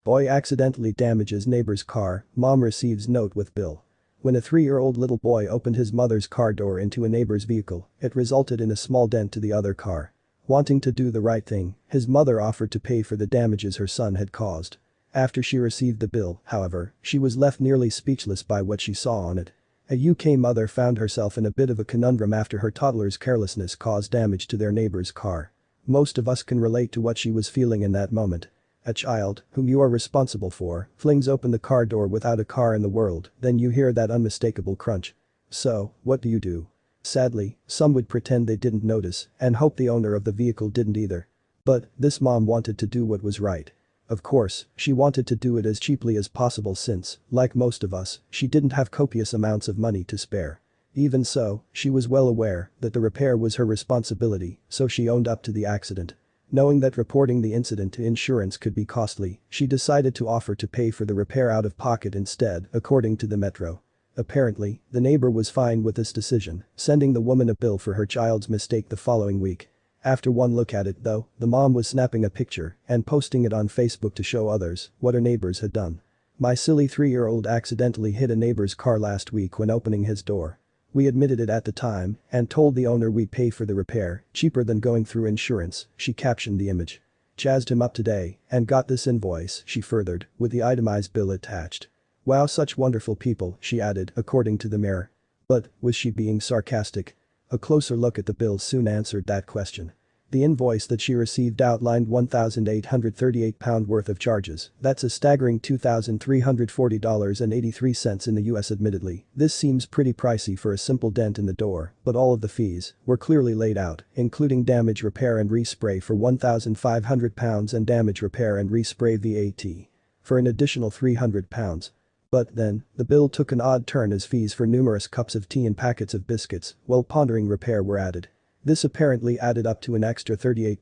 Boy accidentally damages neighbor's car, mom receives note with bill. When a 3-year-old little boy opened his mother's car door into a neighbor's vehicle, it resulted in a small dent to the other car. Wanting to do the right thing, his mother offered to pay for the damages her son had caused. After she received the bill, however, she was left nearly speechless by what she saw on it. A UK mother found herself in a bit of a conundrum after her toddler's carelessness caused damage to their neighbor's car. Most of us can relate to what she was feeling in that moment. A child, whom you are responsible for, flings open the car door without a car in the world, then you hear that unmistakable crunch. So, what do you do? Sadly, some would pretend they didn't notice and hope the owner of the vehicle didn't either. But, this mom wanted to do what was right. Of course, she wanted to do it as cheaply as possible since, like most of us, she didn't have copious amounts of money to spare. Even so, she was well aware that the repair was her responsibility, so she owned up to the accident. Knowing that reporting the incident to insurance could be costly, she decided to offer to pay for the repair out of pocket instead, according to the Metro. Apparently, the neighbor was fine with this decision, sending the woman a bill for her child's mistake the following week. After one look at it though, the mom was snapping a picture and posting it on Facebook to show others what her neighbors had done. My silly 3-year-old accidentally hit a neighbor's car last week when opening his door. We admitted it at the time and told the owner we'd pay for the repair, cheaper than going through insurance, she captioned the image. Jazzed him up today and got this invoice, she furthered, with the itemized bill attached. Wow, such wonderful people, she added, according to the Mirror. But, was she being sarcastic? A closer look at the bill soon answered that question. The invoice that she received outlined £1,838 worth of charges, that's a staggering $2,340.83 in the US admittedly. This seems pretty pricey for a simple dent in the door, but all of the fees were clearly laid out, including damage repair and respray for £1,500 and damage repair and respray VAT for an additional £300. But then, the bill took an odd turn as fees for numerous cups of tea and packets of biscuits while pondering repair were added. This apparently added up to an extra £38,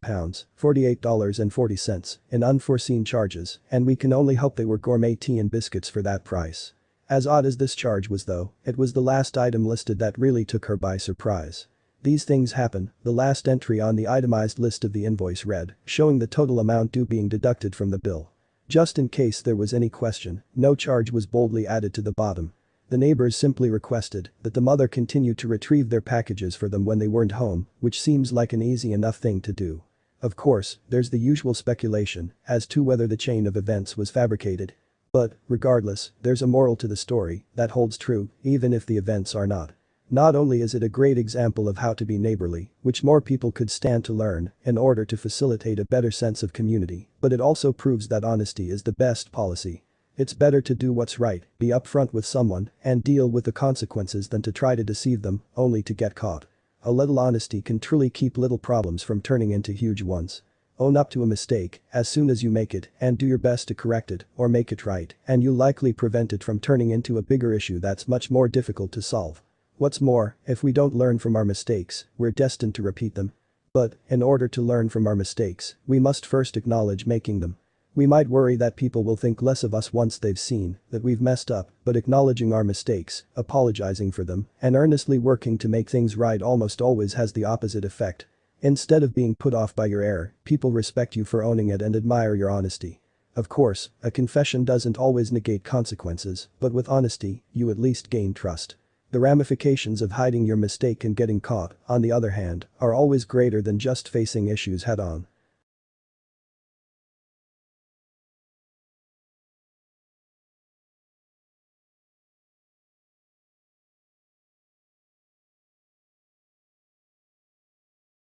$48.40 in unforeseen charges, and we can only hope they were gourmet tea and biscuits for that price. As odd as this charge was though, it was the last item listed that really took her by surprise. These things happen, the last entry on the itemized list of the invoice read, showing the total amount due being deducted from the bill. Just in case there was any question, no charge was boldly added to the bottom. The neighbors simply requested that the mother continue to retrieve their packages for them when they weren't home, which seems like an easy enough thing to do. Of course, there's the usual speculation as to whether the chain of events was fabricated. But, regardless, there's a moral to the story that holds true even if the events are not. Not only is it a great example of how to be neighborly, which more people could stand to learn in order to facilitate a better sense of community, but it also proves that honesty is the best policy. It's better to do what's right, be upfront with someone, and deal with the consequences than to try to deceive them, only to get caught. A little honesty can truly keep little problems from turning into huge ones. Own up to a mistake as soon as you make it and do your best to correct it or make it right, and you'll likely prevent it from turning into a bigger issue that's much more difficult to solve. What's more, if we don't learn from our mistakes, we're destined to repeat them. But, in order to learn from our mistakes, we must first acknowledge making them. We might worry that people will think less of us once they've seen that we've messed up, but acknowledging our mistakes, apologizing for them, and earnestly working to make things right almost always has the opposite effect. Instead of being put off by your error, people respect you for owning it and admire your honesty. Of course, a confession doesn't always negate consequences, but with honesty, you at least gain trust. The ramifications of hiding your mistake and getting caught, on the other hand, are always greater than just facing issues head-on.